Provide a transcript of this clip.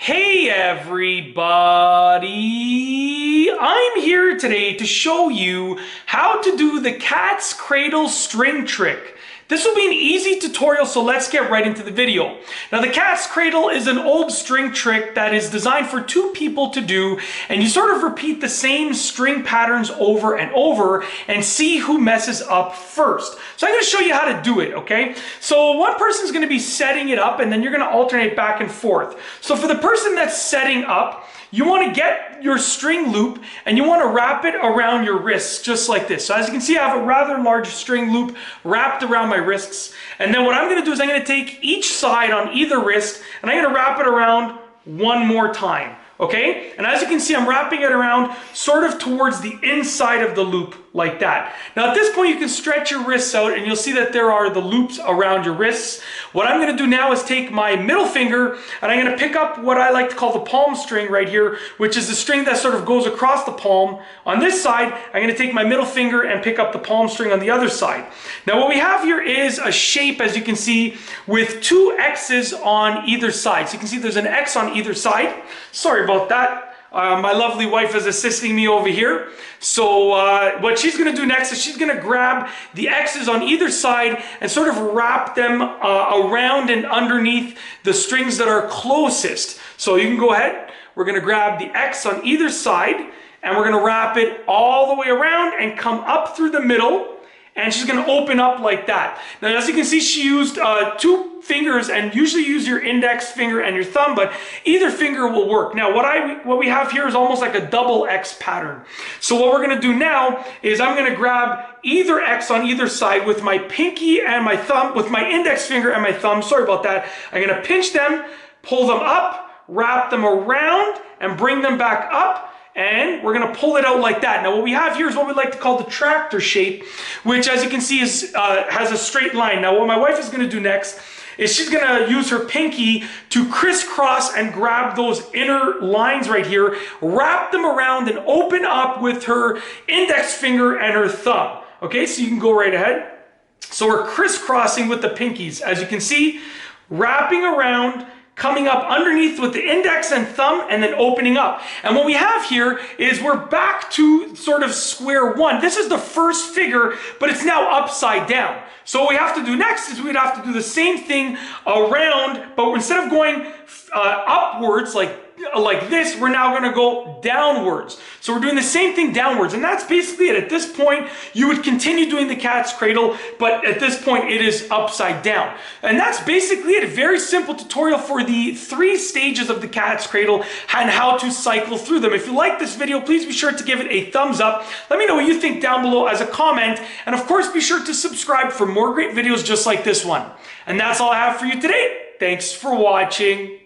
Hey everybody! I'm here today to show you how to do the cat's cradle string trick. This will be an easy tutorial, so let's get right into the video. Now, the cat's cradle is an old string trick that is designed for two people to do, and you sort of repeat the same string patterns over and over and see who messes up first. So I'm going to show you how to do it, okay? So one person's going to be setting it up, and then you're going to alternate back and forth. So for the person that's setting up, you want to get your string loop and you want to wrap it around your wrists just like this. So as you can see, I have a rather large string loop wrapped around my wrists. And then what I'm going to do is I'm going to take each side on either wrist and I'm going to wrap it around one more time. Okay? And as you can see, I'm wrapping it around sort of towards the inside of the loop like that. Now at this point, you can stretch your wrists out and you'll see that there are the loops around your wrists. What I'm going to do now is take my middle finger and I'm going to pick up what I like to call the palm string right here, which is the string that sort of goes across the palm. On this side, I'm going to take my middle finger and pick up the palm string on the other side. Now what we have here is a shape, as you can see, with two X's on either side. So you can see there's an X on either side. Sorry about that. My lovely wife is assisting me over here. So what she's going to do next is she's going to grab the X's on either side and sort of wrap them around and underneath the strings that are closest. So you can go ahead. We're going to grab the X on either side and we're going to wrap it all the way around and come up through the middle. And she's going to open up like that. Now, as you can see, she used two fingers, and usually use your index finger and your thumb, but either finger will work. Now, what we have here is almost like a double X pattern. So what we're going to do now is I'm going to grab either X on either side with my pinky and my thumb, with my index finger and my thumb. Sorry about that. I'm going to pinch them, pull them up, wrap them around, and bring them back up. And we're going to pull it out like that. Now what we have here is what we like to call the tractor shape, which as you can see is has a straight line. Now what my wife is going to do next is she's going to use her pinky to crisscross and grab those inner lines right here, wrap them around and open up with her index finger and her thumb. Okay, so you can go right ahead. So we're crisscrossing with the pinkies. As you can see, wrapping around, coming up underneath with the index and thumb, and then opening up. And what we have here is we're back to sort of square one. This is the first figure, but it's now upside down. So what we have to do next is we'd have to do the same thing around, but instead of going upwards like this, we're now going to go downwards. So we're doing the same thing downwards, and that's basically it. At this point, you would continue doing the cat's cradle, but at this point, it is upside down. And that's basically it. A very simple tutorial for the 3 stages of the cat's cradle and how to cycle through them. If you like this video, please be sure to give it a thumbs up. Let me know what you think down below as a comment, and of course, be sure to subscribe for more great videos just like this one. And that's all I have for you today. Thanks for watching.